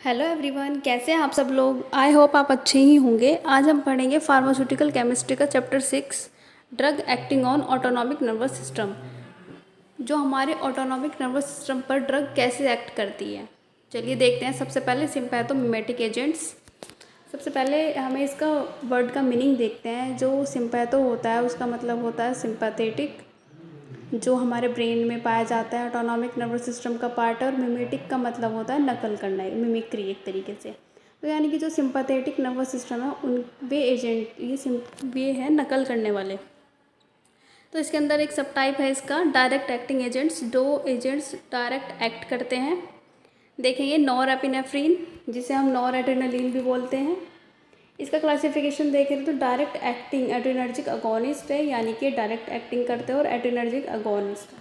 Hello everyone, कैसे हैं आप सब लोग। आई होप आप अच्छे ही होंगे। आज हम पढ़ेंगे फार्मास्यूटिकल केमिस्ट्री का chapter 6 drug acting on autonomic nervous system, जो हमारे ऑटोनॉमिक नर्वस सिस्टम पर ड्रग कैसे एक्ट करती है। चलिए देखते हैं। सबसे पहले सिम्पैथोमिमेटिक एजेंट्स। सबसे पहले हमें इसका वर्ड का मीनिंग देखते हैं। जो सिम्पैथो होता है उसका मतलब होता है सिंपैथेटिक, जो हमारे ब्रेन में पाया जाता है, ऑटोनॉमिक नर्वस सिस्टम का पार्ट है। और मिमेटिक का मतलब होता है नकल करना, मिमिक्री एक तरीके से। तो यानी कि जो सिंपैथेटिक नर्वस सिस्टम है उन वे एजेंट ये है नकल करने वाले। तो इसके अंदर एक सब टाइप है इसका डायरेक्ट एक्टिंग एजेंट्स। दो एजेंट्स डायरेक्ट एक्ट करते हैं। देखेंगे नॉरएपिनेफ्रिन, जिसे हम नॉर एड्रेनालिन भी बोलते हैं। इसका क्लासिफिकेशन देखें तो डायरेक्ट एक्टिंग एड्रेनर्जिक अगोनिस्ट है, यानी कि डायरेक्ट एक्टिंग करते हैं और एड्रेनर्जिक अगोनिस्ट।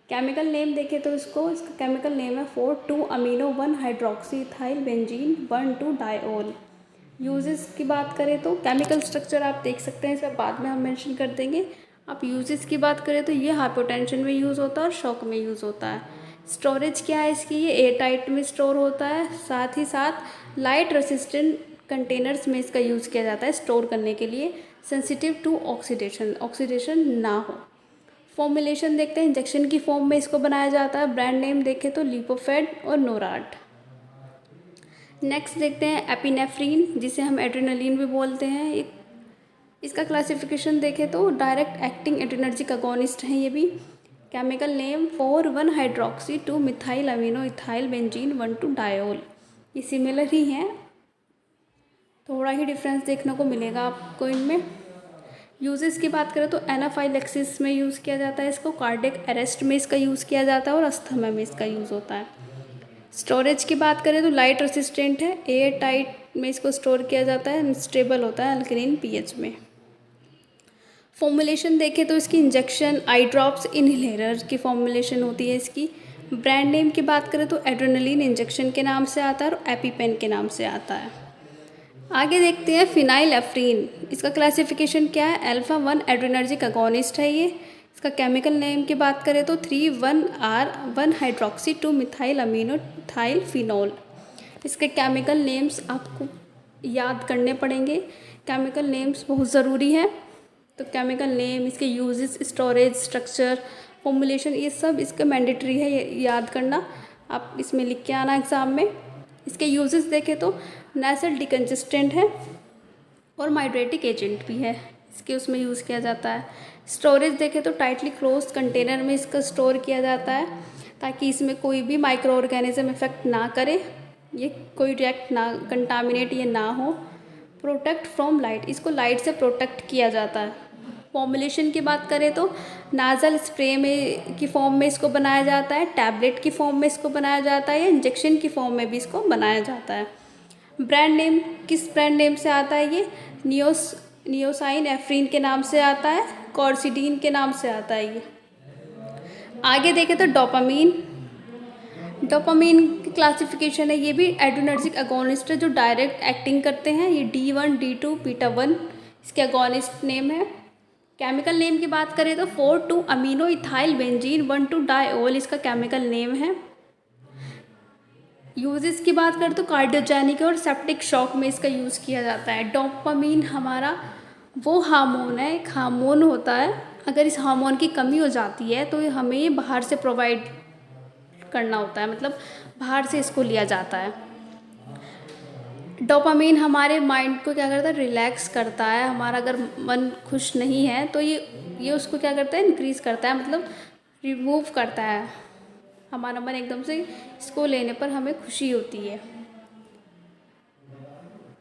केमिकल नेम देखें तो इसका केमिकल नेम है 4,2 amino 1 hydroxy ethyl benzene 1,2 diol. Uses की बात करें तो केमिकल स्ट्रक्चर आप देख सकते हैं, इसे बाद में हम मेंशन कर देंगे। आप यूजेस की बात करें तो ये हाइपोटेंशन में यूज़ होता है और शॉक में यूज़ होता है। स्टोरेज क्या है इसकी, ये एयर टाइट में स्टोर होता है। साथ ही साथ लाइट रेसिस्टेंट कंटेनर्स में इसका यूज़ किया जाता है स्टोर करने के लिए, सेंसिटिव टू ऑक्सीडेशन ना हो। फॉर्मुलेशन देखते हैं, इंजेक्शन की फॉर्म में इसको बनाया जाता है। ब्रांड नेम देखें तो लिपोफेड और नोराट। नेक्स्ट देखते हैं एपिनेफ्रीन, जिसे हम एड्रेनालिन भी बोलते हैं। इसका क्लासिफिकेशन देखें तो डायरेक्ट एक्टिंग एड्रेनर्जिक अगोनिस्ट हैं ये भी। Chemical name 4,1 hydroxy 2 methyl amino ethyl benzene 1,2 diol. ये सिमिलर ही हैं, थोड़ा ही डिफरेंस देखने को मिलेगा आपको इनमें। यूजेस की बात करें तो एनाफाइलेक्सिस में यूज़ किया जाता है इसको, कार्डियक अरेस्ट में इसका यूज़ किया जाता है और अस्थमा में इसका यूज़ होता है। स्टोरेज की बात करें तो लाइट रेसिस्टेंट है, एयर टाइट में इसको स्टोर किया जाता है, स्टेबल होता है अल्कलीन पीएच में। फॉर्मुलेशन देखें तो इसकी इंजेक्शन, आई ड्रॉप्स, इनहेलर की फॉर्मुलेशन होती है इसकी। ब्रांड नेम की बात करें तो एड्रेनालिन इंजेक्शन के नाम से आता है और एपीपेन के नाम से आता है। आगे देखते हैं फिनाइलेफ्रीन। इसका क्लासिफिकेशन क्या है, अल्फा 1 एड्रेनर्जिक अगोनिस्ट है ये। इसका केमिकल नेम की बात करें तो 3,1R 1 hydroxy 2 methyl amino ethyl phenol. इसके केमिकल नेम्स आपको याद करने पड़ेंगे, केमिकल नेम्स बहुत ज़रूरी है। तो केमिकल नेम, इसके यूजेस, स्टोरेज, स्ट्रक्चर, फॉर्मुलेशन, ये सब इसका मैंडेटरी है ये याद करना। आप इसमें लिख के आना एग्ज़ाम में। इसके यूजेस देखें तो नेसल डिकंजेस्टेंट है और माइड्रेटिक एजेंट भी है, इसके उसमें यूज़ किया जाता है। स्टोरेज देखें तो टाइटली क्लोज्ड कंटेनर में इसका स्टोर किया जाता है, ताकि इसमें कोई भी माइक्रो ऑर्गेनिज्म इफेक्ट ना करे, ये कोई रिएक्ट ना, कंटामिनेट ये ना हो। प्रोटेक्ट फ्रॉम लाइट, इसको लाइट से प्रोटेक्ट किया जाता है। फॉर्मुलेशन की बात करें तो नाजल स्प्रे में की फॉर्म में इसको बनाया जाता है, टैबलेट की फॉर्म में इसको बनाया जाता है, या इंजेक्शन की फॉर्म में भी इसको बनाया जाता है। ब्रांड नेम, किस ब्रांड नेम से आता है ये, नियोसाइन एफ्रीन के नाम से आता है, कॉर्सिडीन के नाम से आता है ये। आगे देखें तो डोपामीन की क्लासिफिकेशन है, ये भी एड्रेनर्जिक अगोनिस्ट है जो डायरेक्ट एक्टिंग करते हैं। ये D1 D2 बीटा 1 इसके अगोनिस्ट नेम है। केमिकल नेम की बात करें तो 4,2 अमीनो इथाइल बेंजीन 1,2 डायोल इसका केमिकल नेम है। यूजेस की बात करें तो कार्डियोजेनिक और सेप्टिक शॉक में इसका यूज़ किया जाता है। डोपामीन हमारा वो हार्मोन है, एक हार्मोन होता है, अगर इस हार्मोन की कमी हो जाती है तो हमें ये बाहर से प्रोवाइड करना होता है, मतलब बाहर से इसको लिया जाता है। डोपामीन हमारे माइंड को क्या करता है, रिलैक्स करता है। हमारा अगर मन खुश नहीं है तो ये उसको क्या करता है, इंक्रीज़ करता है, मतलब रिमूव करता है। हमारा मन एकदम से इसको लेने पर हमें खुशी होती है।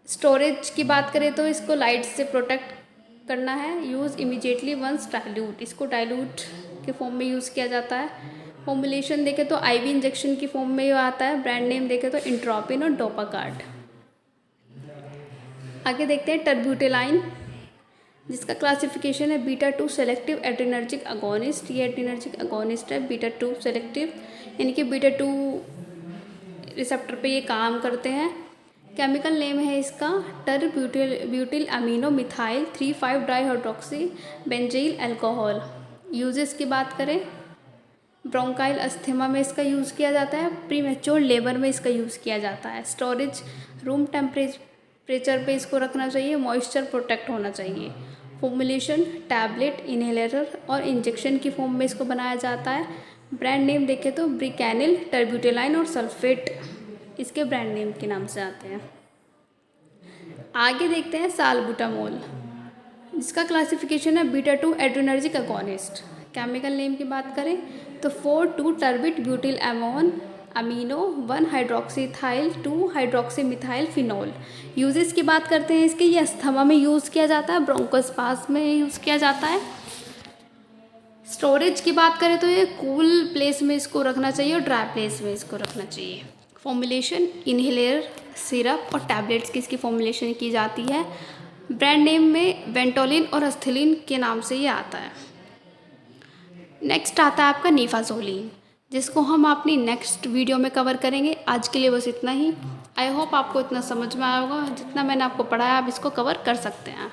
स्टोरेज की बात करें तो इसको लाइट से प्रोटेक्ट करना है। यूज़ इमीडिएटली वंस डाइल्यूट, इसको डाइल्यूट के फॉर्म में यूज़ किया जाता है। फॉर्मुलेशन देखें तो आईवी इंजेक्शन की फॉर्म में ये आता है। ब्रांड नेम देखें तो इंट्रोपिन और डोपाकार्ड। आगे देखते हैं टर्ब्यूटेलाइन, जिसका क्लासिफिकेशन है बीटा 2 सेलेक्टिव एड्रेनर्जिक अगोनिस्ट। ये एड्रेनर्जिक अगोनिस्ट है बीटा 2 सेलेक्टिव, यानी कि बीटा 2 रिसेप्टर पे ये काम करते हैं। केमिकल नेम है इसका tertbutyl amino methyl 3,5 dihydroxy benzyl alcohol. Uses की बात करें, ब्रोंकाइल अस्थमा में इसका यूज़ किया जाता है, प्रीमेच्योर लेबर में इसका यूज़ किया जाता है। स्टोरेज रूम टेम्परेचर पे इसको रखना चाहिए, मॉइस्चर प्रोटेक्ट होना चाहिए। फॉर्मुलेशन टैबलेट, इनहेलर और इंजेक्शन की फॉर्म में इसको बनाया जाता है। ब्रांड नेम देखें तो ब्रिकैनिल, टर्ब्यूटेलाइन और सल्फेट इसके ब्रांड नेम के नाम से आते हैं। आगे देखते हैं साल्बुटामोल, जिसका क्लासिफिकेशन है beta 2 adrenergic agonist. Chemical name की बात करें तो 4,2 टर्बिट ब्यूटिल एमोन अमीनो 1 हाइड्रोक्सीथाइल 2 हाइड्रोक्सीमिथाइल फिनोल। यूजेस की बात करते हैं इसके, ये अस्थमा में यूज़ किया जाता है, ब्रोंकोस्पास में यूज़ किया जाता है। स्टोरेज की बात करें तो ये कूल प्लेस में इसको रखना चाहिए और ड्राई प्लेस में इसको रखना चाहिए। फॉर्मुलेशन इनहेलर, सिरप और टैबलेट्स की इसकी फॉर्मुलेशन की जाती है। ब्रांड नेम में वेंटोलिन और एस्थलीन के नाम से ये आता है। नेक्स्ट आता है आपका नीफाजोलिन, जिसको हम अपनी नेक्स्ट वीडियो में कवर करेंगे। आज के लिए बस इतना ही। आई होप आपको इतना समझ में आया होगा, जितना मैंने आपको पढ़ाया आप इसको कवर कर सकते हैं।